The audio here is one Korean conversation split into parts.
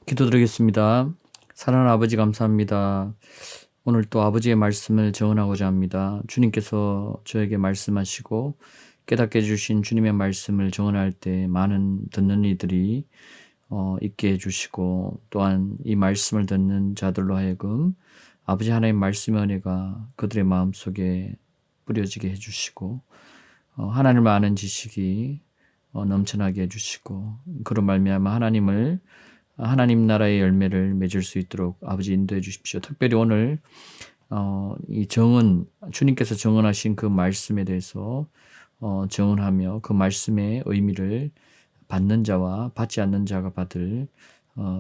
기도드리겠습니다. 사랑하는 아버지 감사합니다. 오늘 또 아버지의 말씀을 정언하고자 합니다. 주님께서 저에게 말씀하시고 깨닫게 해주신 주님의 말씀을 정언할 때 많은 듣는 이들이 있게 해주시고, 또한 이 말씀을 듣는 자들로 하여금 아버지 하나님 말씀의 은혜가 그들의 마음속에 뿌려지게 해주시고, 하나님을 아는 지식이 넘쳐나게 해주시고, 그로 말미암아 하나님 나라의 열매를 맺을 수 있도록 아버지 인도해 주십시오. 특별히 오늘 이 주님께서 정언하신 그 말씀에 대해서 정언하며 그 말씀의 의미를 받는 자와 받지 않는 자가 받을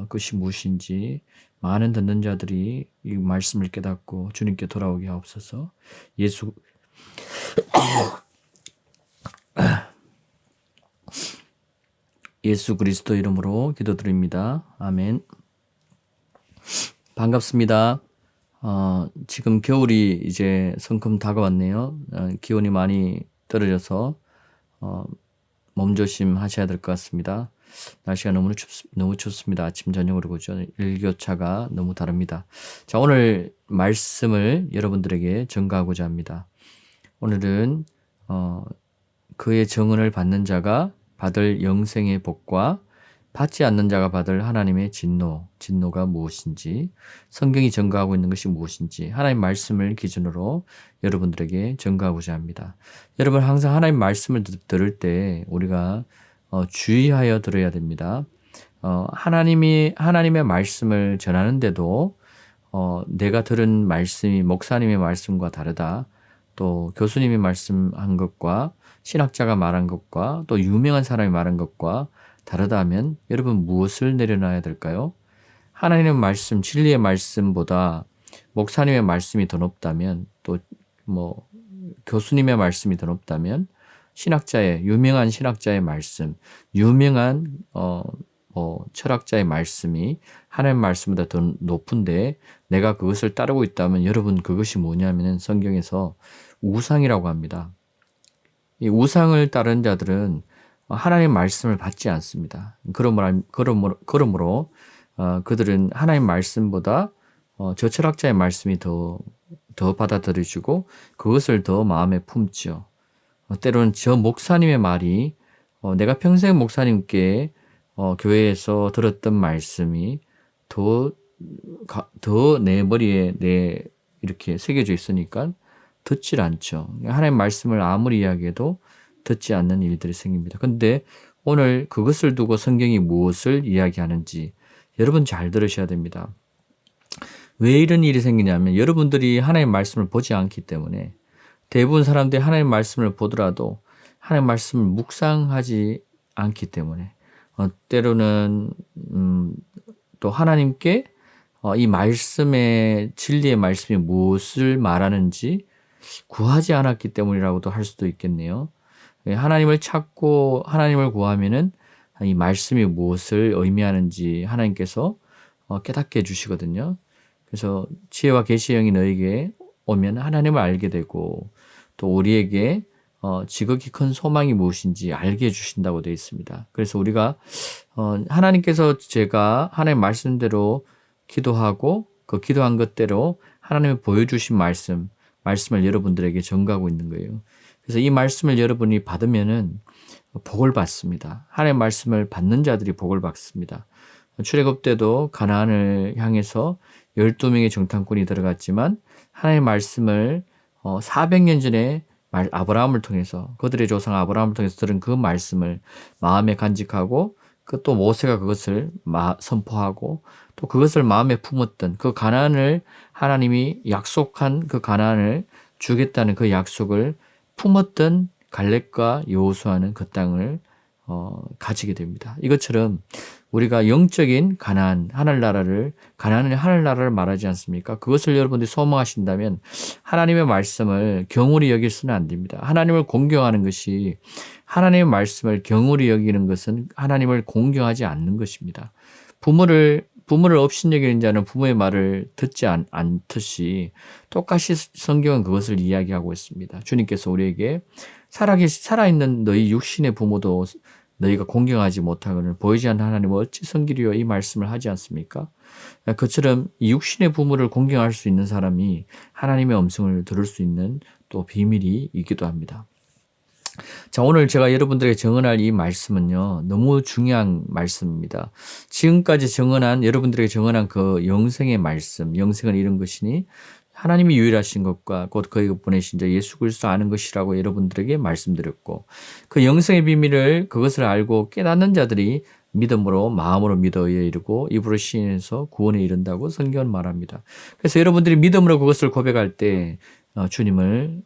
것이 무엇인지 많은 듣는 자들이 이 말씀을 깨닫고 주님께 돌아오게 하옵소서. 예수 그리스도 이름으로 기도드립니다. 아멘. 반갑습니다. 지금 겨울이 이제 성큼 다가왔네요. 기온이 많이 떨어져서 몸조심 하셔야 될 것 같습니다. 날씨가 너무 춥습니다. 아침 저녁으로 그죠. 일교차가 너무 다릅니다. 자, 오늘 말씀을 여러분들에게 전가하고자 합니다. 오늘은 그의 정언을 받는 자가 받을 영생의 복과 받지 않는 자가 받을 하나님의 진노가 무엇인지, 성경이 전가하고 있는 것이 무엇인지 하나님 말씀을 기준으로 여러분들에게 전가하고자 합니다. 여러분, 항상 하나님 말씀을 들을 때 우리가 주의하여 들어야 됩니다. 하나님의 말씀을 전하는데도 내가 들은 말씀이 목사님의 말씀과 다르다, 또 교수님이 말씀한 것과 신학자가 말한 것과 또 유명한 사람이 말한 것과 다르다면 여러분 무엇을 내려놔야 될까요? 하나님의 말씀, 진리의 말씀보다 목사님의 말씀이 더 높다면, 또 교수님의 말씀이 더 높다면, 유명한 신학자의 말씀, 유명한 철학자의 말씀이 하나님의 말씀보다 더 높은데 내가 그것을 따르고 있다면, 여러분 그것이 뭐냐면 성경에서 우상이라고 합니다. 이 우상을 따르는 자들은 하나님의 말씀을 받지 않습니다. 그러므로 그들은 하나님의 말씀보다 저 철학자의 말씀이 더 받아들여지고 그것을 더 마음에 품죠. 때로는 저 목사님의 말이 내가 평생 목사님께 교회에서 들었던 말씀이 더 내 머리에 이렇게 새겨져 있으니까 듣질 않죠. 하나님의 말씀을 아무리 이야기해도 듣지 않는 일들이 생깁니다. 그런데 오늘 그것을 두고 성경이 무엇을 이야기하는지 여러분 잘 들으셔야 됩니다. 왜 이런 일이 생기냐면, 여러분들이 하나님의 말씀을 보지 않기 때문에, 대부분 사람들이 하나님의 말씀을 보더라도 하나님의 말씀을 묵상하지 않기 때문에, 때로는 또 하나님께 이 말씀의 진리의 말씀이 무엇을 말하는지 구하지 않았기 때문이라고도 할 수도 있겠네요. 하나님을 찾고 하나님을 구하면은 이 말씀이 무엇을 의미하는지 하나님께서 깨닫게 해주시거든요. 그래서 지혜와 계시의 영이 너에게 오면 하나님을 알게 되고, 또 우리에게 지극히 큰 소망이 무엇인지 알게 해주신다고 되어 있습니다. 그래서 우리가 하나님께서 제가 하나님의 말씀대로 기도하고 그 기도한 것대로 하나님이 보여주신 말씀을 여러분들에게 전가하고 있는 거예요. 그래서 이 말씀을 여러분이 받으면은 복을 받습니다. 하나님의 말씀을 받는 자들이 복을 받습니다. 출애굽 때도 가나안을 향해서 12명의 정탐꾼이 들어갔지만 하나님의 말씀을 400년 전에 아브라함을 통해서, 그들의 조상 아브라함을 통해서 들은 그 말씀을 마음에 간직하고, 또 모세가 그것을 선포하고, 또 그것을 마음에 품었던 그 가나안을, 하나님이 약속한 그 가나안을 주겠다는 그 약속을 품었던 갈렙과 여호수아는 그 땅을 가지게 됩니다. 이것처럼 우리가 영적인 가나안의 하늘나라를 말하지 않습니까? 그것을 여러분들이 소망하신다면 하나님의 말씀을 경홀히 여길 수는 안 됩니다. 하나님을 공경하는 것이, 하나님의 말씀을 경홀히 여기는 것은 하나님을 공경하지 않는 것입니다. 부모를 업신여기는 자는 부모의 말을 듣지 않듯이 똑같이 성경은 그것을 이야기하고 있습니다. 주님께서 우리에게 살아있는 너희 육신의 부모도 너희가 공경하지 못하거늘 보이지 않는 하나님을 어찌 섬기리요 이 말씀을 하지 않습니까? 그처럼 이 육신의 부모를 공경할 수 있는 사람이 하나님의 음성을 들을 수 있는 또 비밀이 있기도 합니다. 자, 오늘 제가 여러분들에게 정언할 이 말씀은요, 너무 중요한 말씀입니다. 지금까지 여러분들에게 정언한 그 영생의 말씀, 영생은 이런 것이니 하나님이 유일하신 것과 곧 그에게 보내신 자 예수 그리스도 아는 것이라고 여러분들에게 말씀드렸고, 그 영생의 비밀을 그것을 알고 깨닫는 자들이 믿음으로 마음으로 믿어에 이르고 입으로 시인해서 구원에 이른다고 성경은 말합니다. 그래서 여러분들이 믿음으로 그것을 고백할 때 주님을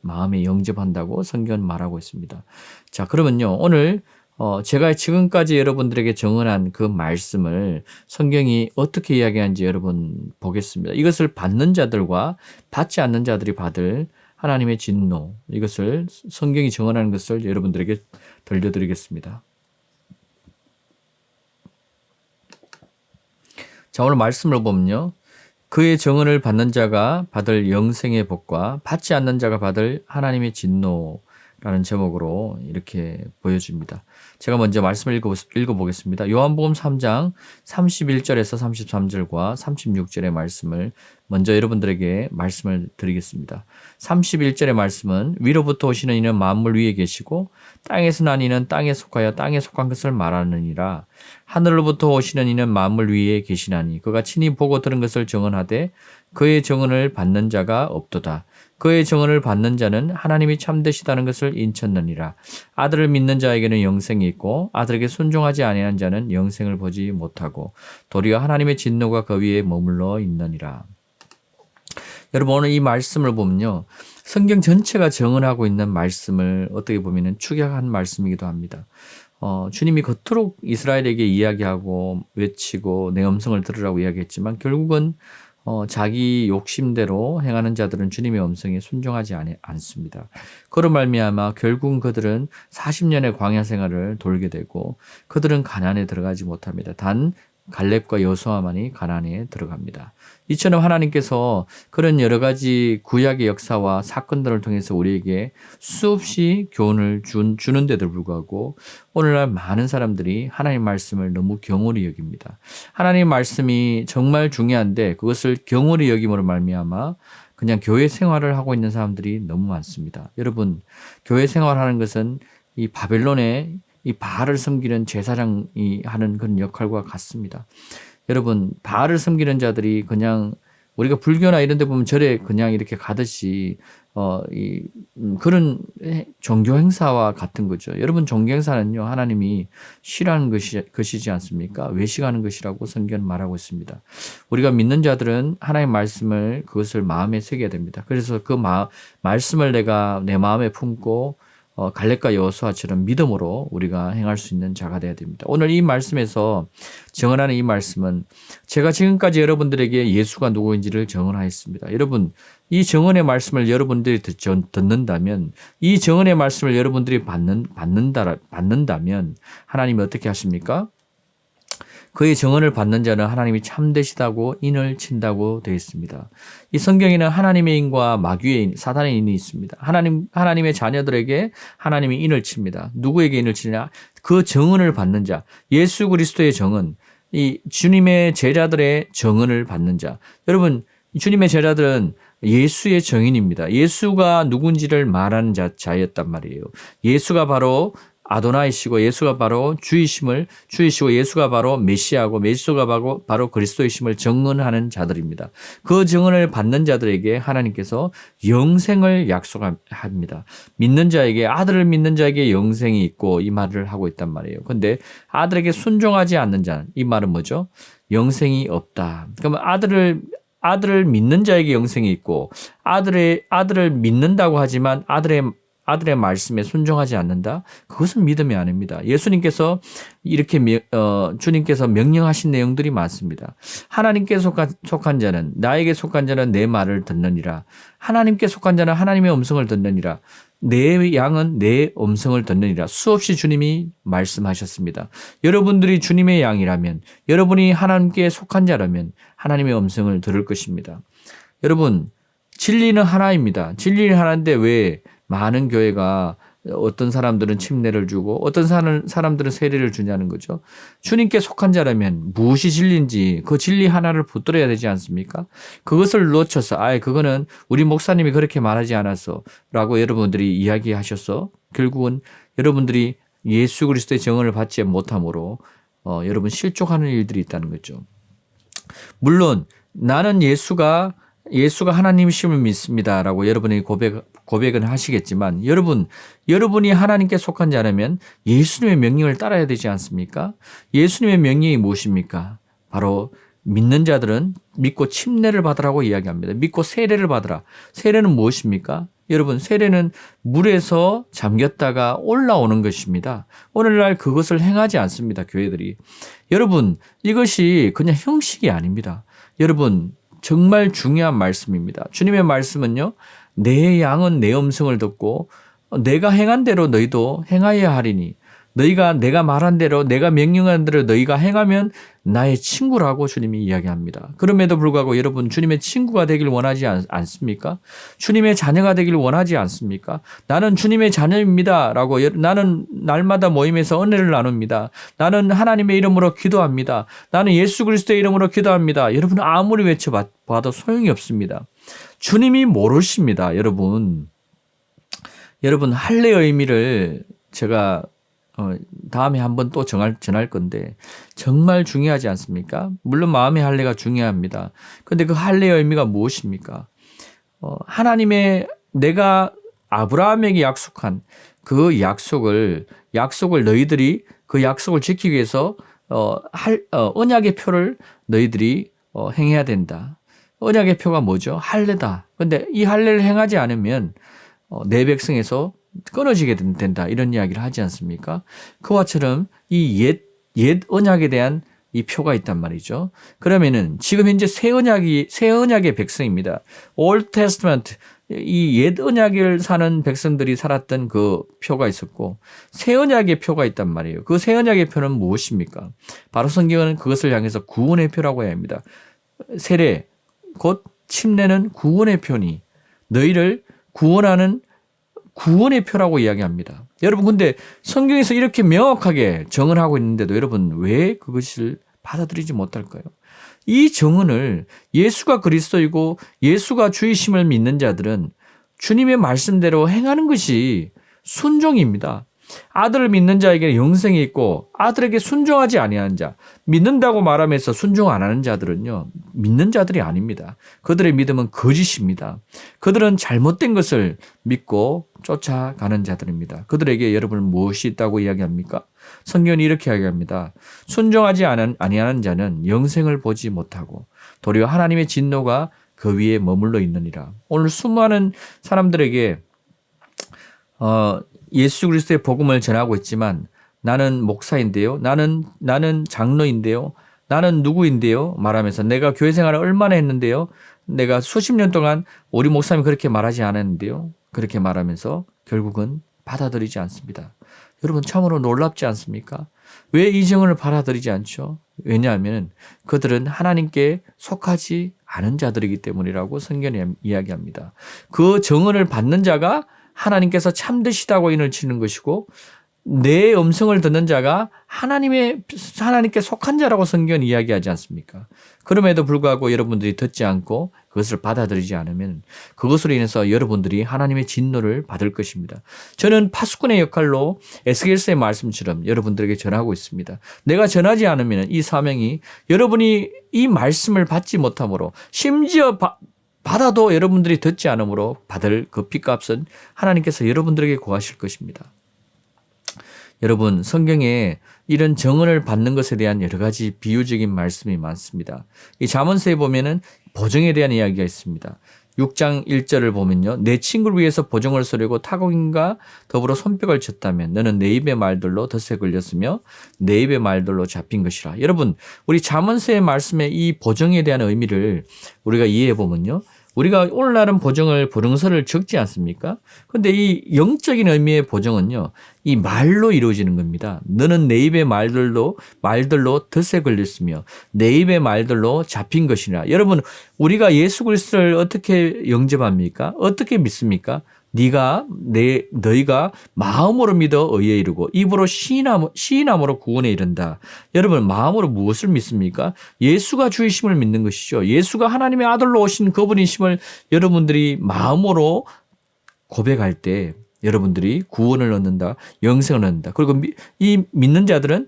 마음에 영접한다고 성경은 말하고 있습니다. 자, 그러면요, 오늘 제가 지금까지 여러분들에게 정언한 그 말씀을 성경이 어떻게 이야기하는지 여러분 보겠습니다. 이것을 받는 자들과 받지 않는 자들이 받을 하나님의 진노, 이것을 성경이 정언하는 것을 여러분들에게 들려드리겠습니다. 자, 오늘 말씀을 보면요, 그의 정언을 받는 자가 받을 영생의 복과 받지 않는 자가 받을 하나님의 진노라는 제목으로 이렇게 보여줍니다. 제가 먼저 말씀을 읽어보겠습니다. 요한복음 3장 31절에서 33절과 36절의 말씀을 먼저 여러분들에게 말씀을 드리겠습니다. 31절의 말씀은 위로부터 오시는 이는 만물 위에 계시고 땅에서 난 이는 땅에 속하여 땅에 속한 것을 말하느니라. 하늘로부터 오시는 이는 만물 위에 계시나니 그가 친히 보고 들은 것을 정언하되 그의 정언을 받는 자가 없도다. 그의 정언을 받는 자는 하나님이 참되시다는 것을 인쳤느니라. 아들을 믿는 자에게는 영생이 있고 아들에게 순종하지 아니한 자는 영생을 보지 못하고 도리어 하나님의 진노가 그 위에 머물러 있느니라. 여러분, 오늘 이 말씀을 보면요, 성경 전체가 정언하고 있는 말씀을 어떻게 보면 축약한 말씀이기도 합니다. 주님이 겉으로 이스라엘에게 이야기하고 외치고 내 음성을 들으라고 이야기했지만 결국은 자기 욕심대로 행하는 자들은 주님의 음성에 순종하지 않습니다. 그로 말미암아 결국은 그들은 40년의 광야 생활을 돌게 되고 그들은 가나안에 들어가지 못합니다. 단 갈렙과 여호수아만이 가나안에 들어갑니다. 이처럼 하나님께서 그런 여러 가지 구약의 역사와 사건들을 통해서 우리에게 수없이 교훈을 주는데도 불구하고 오늘날 많은 사람들이 하나님 말씀을 너무 경홀히 여깁니다. 하나님 말씀이 정말 중요한데 그것을 경홀히 여김으로 말미암아 그냥 교회 생활을 하고 있는 사람들이 너무 많습니다. 여러분, 교회 생활하는 것은 이 바벨론의 이 바알을 섬기는 제사장이 하는 그런 역할과 같습니다. 여러분, 바알을 섬기는 자들이 그냥 우리가 불교나 이런 데 보면 절에 그냥 이렇게 가듯이 그런 종교 행사와 같은 거죠. 여러분, 종교 행사는요, 하나님이 싫어하는 것이지 않습니까? 외식하는 것이라고 성경은 말하고 있습니다. 우리가 믿는 자들은 하나님의 말씀을 그것을 마음에 새겨야 됩니다. 그래서 그 말씀을 내가 내 마음에 품고 갈렙과 여호수아처럼 믿음으로 우리가 행할 수 있는 자가 되어야 됩니다. 오늘 이 말씀에서 정언하는 이 말씀은 제가 지금까지 여러분들에게 예수가 누구인지를 정언하였습니다. 여러분, 이 정언의 말씀을 여러분들이 듣는다면, 이 정언의 말씀을 여러분들이 받는다면 하나님이 어떻게 하십니까? 그의 정언을 받는 자는 하나님이 참되시다고 인을 친다고 되어 있습니다. 이 성경에는 하나님의 인과 마귀의 인, 사단의 인이 있습니다. 하나님의 자녀들에게 하나님이 인을 칩니다. 누구에게 인을 치냐? 그 정언을 받는 자, 예수 그리스도의 정언, 이 주님의 제자들의 정언을 받는 자. 여러분, 주님의 제자들은 예수의 정인입니다. 예수가 누군지를 말하는 자였단 말이에요. 예수가 바로 아도나이시고 예수가 바로 주이시고 예수가 바로 메시아고 메시아가 바로 그리스도이심을 정언하는 자들입니다. 그 정언을 받는 자들에게 하나님께서 영생을 약속합니다. 아들을 믿는 자에게 영생이 있고 이 말을 하고 있단 말이에요. 그런데 아들에게 순종하지 않는 자는 이 말은 뭐죠? 영생이 없다. 그러면 아들을 믿는 자에게 영생이 있고 아들을 믿는다고 하지만 아들의 말씀에 순종하지 않는다? 그것은 믿음이 아닙니다. 예수님께서 주님께서 명령하신 내용들이 많습니다. 하나님께 속한 자는, 나에게 속한 자는 내 말을 듣느니라. 하나님께 속한 자는 하나님의 음성을 듣느니라. 내 양은 내 음성을 듣느니라. 수없이 주님이 말씀하셨습니다. 여러분들이 주님의 양이라면, 여러분이 하나님께 속한 자라면 하나님의 음성을 들을 것입니다. 여러분, 진리는 하나입니다. 진리는 하나인데 왜 많은 교회가 어떤 사람들은 침례를 주고 어떤 사람들은 세례를 주냐는 거죠. 주님께 속한 자라면 무엇이 진리인지 그 진리 하나를 붙들어야 되지 않습니까? 그것을 놓쳐서 그거는 우리 목사님이 그렇게 말하지 않았어 라고 여러분들이 이야기하셔서 결국은 여러분들이 예수 그리스도의 정언을 받지 못함으로 여러분 실족하는 일들이 있다는 거죠. 물론 나는 예수가 하나님이심을 믿습니다라고 여러분이 고백은 하시겠지만 여러분이 하나님께 속한 자라면 예수님의 명령을 따라야 되지 않습니까? 예수님의 명령이 무엇입니까? 바로 믿는 자들은 믿고 침례를 받으라고 이야기합니다. 믿고 세례를 받으라. 세례는 무엇입니까? 여러분, 세례는 물에서 잠겼다가 올라오는 것입니다. 오늘날 그것을 행하지 않습니다, 교회들이. 여러분, 이것이 그냥 형식이 아닙니다. 여러분, 정말 중요한 말씀입니다. 주님의 말씀은요, 내 양은 내 음성을 듣고 내가 행한 대로 너희도 행하여야 하리니 내가 말한 대로 내가 명령한 대로 너희가 행하면 나의 친구라고 주님이 이야기합니다. 그럼에도 불구하고 여러분 주님의 친구가 되길 원하지 않습니까? 주님의 자녀가 되길 원하지 않습니까? 나는 주님의 자녀입니다 라고 나는 날마다 모임에서 은혜를 나눕니다. 나는 하나님의 이름으로 기도합니다. 나는 예수 그리스도의 이름으로 기도합니다. 여러분 아무리 외쳐봐도 소용이 없습니다. 주님이 모르십니다. 여러분 할례의 의미를 제가 다음에 한번 또 전할 건데 정말 중요하지 않습니까? 물론 마음의 할례가 중요합니다. 그런데 그 할례의 의미가 무엇입니까? 내가 아브라함에게 약속한 그 약속을 너희들이 그 약속을 지키기 위해서 언약의 표를 너희들이 행해야 된다. 언약의 표가 뭐죠? 할례다. 그런데 이 할례를 행하지 않으면 내 백성에서 끊어지게 된다. 이런 이야기를 하지 않습니까? 그와처럼 이 옛 언약에 대한 이 표가 있단 말이죠. 그러면은 지금 현재 새 언약의 백성입니다. Old Testament, 이 옛 언약을 사는 백성들이 살았던 그 표가 있었고 새 언약의 표가 있단 말이에요. 그 새 언약의 표는 무엇입니까? 바로 성경은 그것을 향해서 구원의 표라고 해야 합니다. 세례, 곧 침례는 구원의 표니 너희를 구원하는 구원의 표라고 이야기합니다. 여러분 근데 성경에서 이렇게 명확하게 정언하고 있는데도 여러분 왜 그것을 받아들이지 못할까요? 이 정언을 예수가 그리스도이고 예수가 주이심을 믿는 자들은 주님의 말씀대로 행하는 것이 순종입니다. 아들을 믿는 자에게 영생이 있고 아들에게 순종하지 아니하는 자, 믿는다고 말하면서 순종 안 하는 자들은요 믿는 자들이 아닙니다. 그들의 믿음은 거짓입니다. 그들은 잘못된 것을 믿고 쫓아가는 자들입니다. 그들에게 여러분 무엇이 있다고 이야기합니까? 성경이 이렇게 이야기합니다. 순종하지 아니하는 자는 영생을 보지 못하고 도리어 하나님의 진노가 그 위에 머물러 있느니라. 오늘 수많은 사람들에게 예수 그리스도의 복음을 전하고 있지만 나는 목사인데요. 나는 장로인데요. 나는 누구인데요. 말하면서 내가 교회 생활을 얼마나 했는데요. 내가 수십 년 동안 우리 목사님이 그렇게 말하지 않았는데요. 그렇게 말하면서 결국은 받아들이지 않습니다. 여러분 참으로 놀랍지 않습니까? 왜 이 정언을 받아들이지 않죠? 왜냐하면 그들은 하나님께 속하지 않은 자들이기 때문이라고 성경이 이야기합니다. 그 정언을 받는 자가 하나님께서 참되시다고 인을 치는 것이고 내 음성을 듣는 자가 하나님께 속한 자라고 성경은 이야기하지 않습니까? 그럼에도 불구하고 여러분들이 듣지 않고 그것을 받아들이지 않으면 그것으로 인해서 여러분들이 하나님의 진노를 받을 것입니다. 저는 파수꾼의 역할로 에스겔서의 말씀처럼 여러분들에게 전하고 있습니다. 내가 전하지 않으면 이 사명이 여러분이 이 말씀을 받지 못함으로 심지어 받아도 여러분들이 듣지 않으므로 받을 그 빚값은 하나님께서 여러분들에게 고하실 것입니다. 여러분 성경에 이런 정언을 받는 것에 대한 여러 가지 비유적인 말씀이 많습니다. 이 잠언서에 보면은 보정에 대한 이야기가 있습니다. 6장 1절을 보면요. 내 친구를 위해서 보정을 서려고 타국인과 더불어 손뼉을 쳤다면 너는 내 입의 말들로 덫에 걸렸으며 내 입의 말들로 잡힌 것이라. 여러분 우리 잠언서의 말씀의 이 보정에 대한 의미를 우리가 이해해 보면요. 우리가 오늘날은 보정서를 적지 않습니까? 그런데 이 영적인 의미의 보정은요, 이 말로 이루어지는 겁니다. 너는 내 입의 말들로 덫에 걸렸으며 내 입의 말들로 잡힌 것이라. 여러분, 우리가 예수 그리스도를 어떻게 영접합니까? 어떻게 믿습니까? 너희가 마음으로 믿어 의에 이르고 입으로 시인함으로 구원에 이른다. 여러분 마음으로 무엇을 믿습니까? 예수가 주이심을 믿는 것이죠. 예수가 하나님의 아들로 오신 그분이심을 여러분들이 마음으로 고백할 때 여러분들이 구원을 얻는다. 영생을 얻는다. 그리고 이 믿는 자들은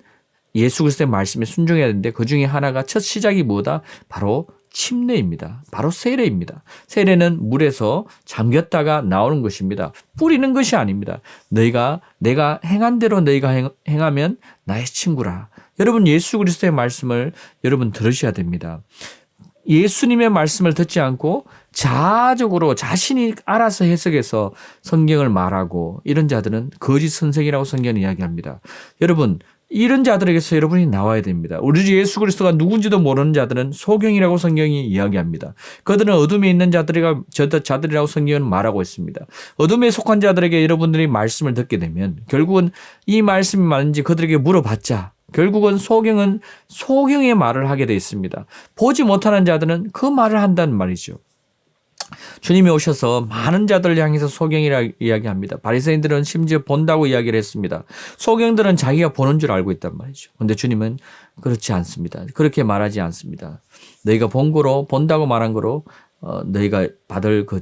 예수 그리스도의 말씀에 순종해야 되는데 그중에 하나가 첫 시작이 뭐다? 바로 침례입니다. 바로 세례입니다. 세례는 물에서 잠겼다가 나오는 것입니다. 뿌리는 것이 아닙니다. 내가 행한 대로 너희가 행하면 나의 친구라. 여러분 예수 그리스도의 말씀을 여러분 들으셔야 됩니다. 예수님의 말씀을 듣지 않고 자아적으로 자신이 알아서 해석해서 성경을 말하고 이런 자들은 거짓 선생이라고 성경은 이야기합니다. 여러분 이런 자들에게서 여러분이 나와야 됩니다. 우리 주 예수 그리스도가 누군지도 모르는 자들은 소경이라고 성경이 이야기합니다. 그들은 어둠에 있는 자들이라고 성경은 말하고 있습니다. 어둠에 속한 자들에게 여러분들이 말씀을 듣게 되면 결국은 이 말씀이 맞는지 그들에게 물어봤자 결국은 소경의 말을 하게 되어 있습니다. 보지 못하는 자들은 그 말을 한다는 말이죠. 주님이 오셔서 많은 자들을 향해서 소경이라 이야기합니다. 바리새인들은 심지어 본다고 이야기를 했습니다. 소경들은 자기가 보는 줄 알고 있단 말이죠. 그런데 주님은 그렇지 않습니다. 그렇게 말하지 않습니다. 너희가 본다고 말한 거로 너희가 받을 그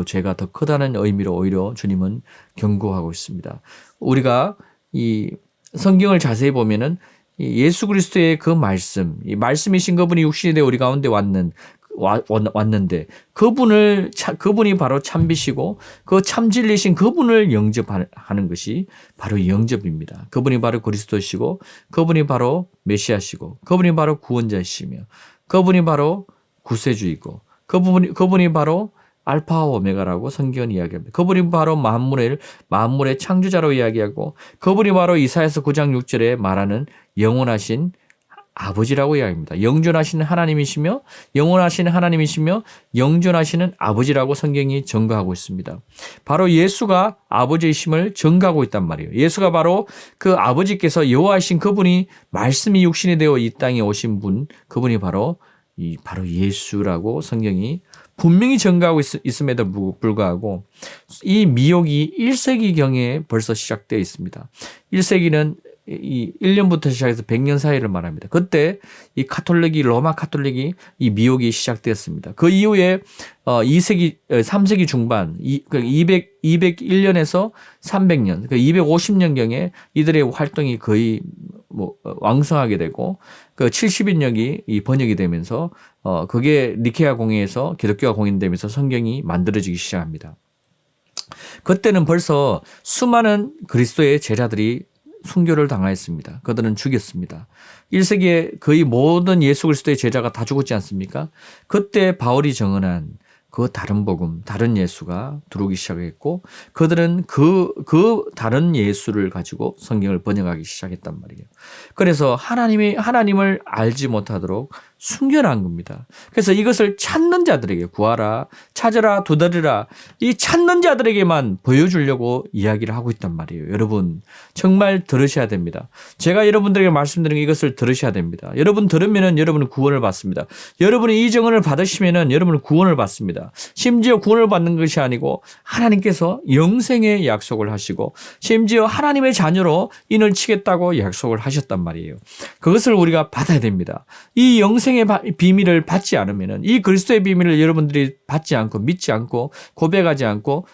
죄가 더 크다는 의미로 오히려 주님은 경고하고 있습니다. 우리가 이 성경을 자세히 보면은 예수 그리스도의 그 말씀, 이 말씀이신 그분이 육신이 되어 우리 가운데 왔는데 그분이 바로 참비시고 그 참진리신 그분을 영접하는 것이 바로 영접입니다. 그분이 바로 그리스도시고 그분이 바로 메시아시고 그분이 바로 구원자이시며 그분이 바로 구세주이고 그분이 바로 알파와 오메가라고 성경은 이야기합니다. 그분이 바로 만물의 창조자로 이야기하고 그분이 바로 이사야서 9장 6절에 말하는 영원하신 아버지라고 이야기합니다. 영존하시는 하나님이시며 영존하시는 아버지라고 성경이 증거하고 있습니다. 바로 예수가 아버지이심을 증거하고 있단 말이에요. 예수가 바로 그 아버지께서 여호와이신 그분이 말씀이 육신이 되어 이 땅에 오신 분 그분이 바로 예수라고 성경이 분명히 증거하고 있음에도 불구하고 이 미혹이 1세기경에 벌써 시작되어 있습니다. 1세기는 이 1년부터 시작해서 100년 사이를 말합니다. 그때 이 로마 카톨릭이 이 미혹이 시작되었습니다. 그 이후에 3세기 중반, 201년에서 300년, 250년경에 이들의 활동이 거의 왕성하게 되고 그 70인역이 번역이 되면서 그게 니케아 공회에서 기독교가 공인되면서 성경이 만들어지기 시작합니다. 그때는 벌써 수많은 그리스도의 제자들이 순교를 당하였습니다. 그들은 죽였습니다. 1세기에 거의 모든 예수 그리스도의 제자가 다 죽었지 않습니까? 그때 바울이 정언한 그 다른 복음, 다른 예수가 들어오기 시작했고 그들은 그 다른 예수를 가지고 성경을 번역하기 시작했단 말이에요. 그래서 하나님을 알지 못하도록 숨겨놓은 겁니다. 그래서 이것을 찾는 자들에게 구하라, 찾으라, 두드리라 이 찾는 자들에게만 보여주려고 이야기를 하고 있단 말이에요. 여러분 정말 들으셔야 됩니다. 제가 여러분들에게 말씀드린 이것을 들으셔야 됩니다. 여러분 들으면은 여러분은 구원을 받습니다. 여러분이 이 증언을 받으시면은 여러분은 구원을 받습니다. 심지어 구원을 받는 것이 아니고 하나님께서 영생의 약속을 하시고 심지어 하나님의 자녀로 인을 치겠다고 약속을 하셨단 말이에요. 그것을 우리가 받아야 됩니다. 이 영생의 비밀을 받지 않으면은 이 그리스도의 비밀을 여러분들이 받지 않고 믿지 않고 고백하지 않고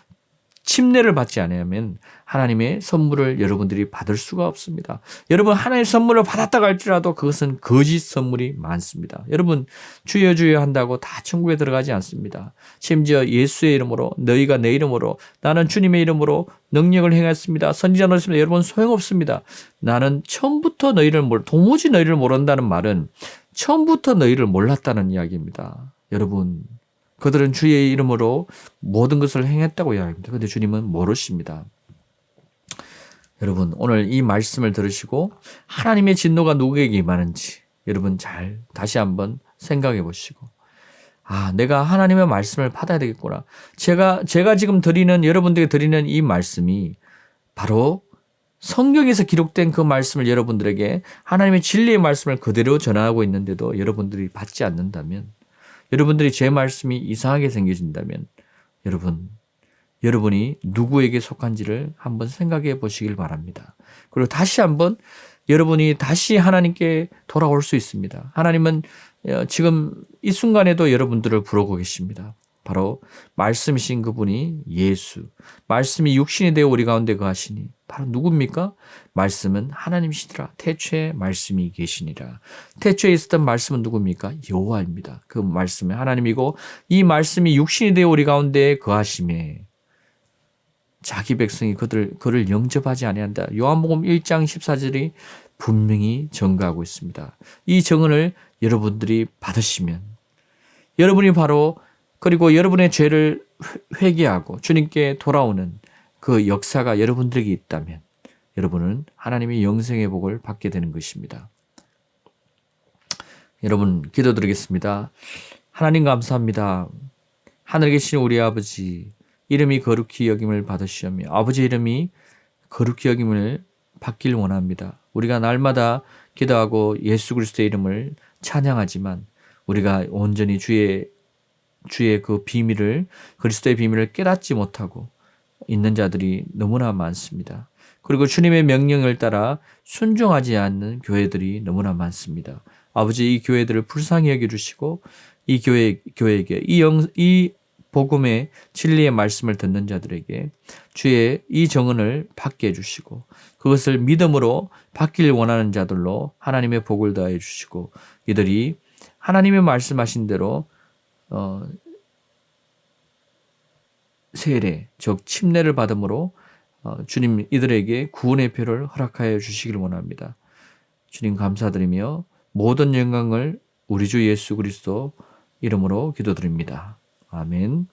침례를 받지 않으면 하나님의 선물을 여러분들이 받을 수가 없습니다. 여러분 하나님의 선물을 받았다고 할지라도 그것은 거짓 선물이 많습니다. 여러분 주여 주여 한다고 다 천국에 들어가지 않습니다. 심지어 예수의 이름으로 너희가 내 이름으로 나는 주님의 이름으로 능력을 행했습니다. 선지자 노릇입니다. 여러분 소용없습니다. 나는 처음부터 도무지 너희를 모른다는 말은 처음부터 너희를 몰랐다는 이야기입니다. 여러분 그들은 주의 이름으로 모든 것을 행했다고 이야기합니다. 그런데 주님은 모르십니다. 여러분 오늘 이 말씀을 들으시고 하나님의 진노가 누구에게 임하는지 여러분 잘 다시 한번 생각해 보시고 내가 하나님의 말씀을 받아야 되겠구나. 제가 지금 여러분들에게 드리는 이 말씀이 바로 성경에서 기록된 그 말씀을 여러분들에게 하나님의 진리의 말씀을 그대로 전하고 있는데도 여러분들이 받지 않는다면 여러분들이 제 말씀이 이상하게 생겨진다면 여러분 여러분이 누구에게 속한지를 한번 생각해 보시길 바랍니다. 그리고 다시 한번 여러분이 다시 하나님께 돌아올 수 있습니다. 하나님은 지금 이 순간에도 여러분들을 부르고 계십니다. 바로 말씀이신 그분이 예수, 말씀이 육신이 되어 우리 가운데 거하시니 바로 누굽니까? 말씀은 하나님이시더라. 태초에 말씀이 계시니라. 태초에 있었던 말씀은 누굽니까? 여호와입니다. 그 말씀은 하나님이고 이 말씀이 육신이 되어 우리 가운데 거하심에 자기 백성이 그를 영접하지 아니한다. 요한복음 1장 14절이 분명히 증거하고 있습니다. 이 증언을 여러분들이 받으시면 여러분이 바로 그리고 여러분의 죄를 회개하고 주님께 돌아오는 그 역사가 여러분들에게 있다면 여러분은 하나님의 영생의 복을 받게 되는 것입니다. 여러분 기도드리겠습니다. 하나님 감사합니다. 하늘에 계신 우리 아버지 이름이 거룩히 여김을 받으시오며 아버지 이름이 거룩히 여김을 받길 원합니다. 우리가 날마다 기도하고 예수 그리스도의 이름을 찬양하지만 우리가 온전히 주의 그 비밀을 그리스도의 비밀을 깨닫지 못하고 있는 자들이 너무나 많습니다. 그리고 주님의 명령을 따라 순종하지 않는 교회들이 너무나 많습니다. 아버지 이 교회들을 불쌍히 여겨주시고 이 교회에게 이 복음의 진리의 말씀을 듣는 자들에게 주의 이 정언을 받게 해주시고 그것을 믿음으로 받길 원하는 자들로 하나님의 복을 더해 주시고 이들이 하나님의 말씀하신 대로 세례 즉 침례를 받음으로 주님 이들에게 구원의 표를 허락하여 주시길 원합니다. 주님 감사드리며 모든 영광을 우리 주 예수 그리스도 이름으로 기도드립니다. 아멘.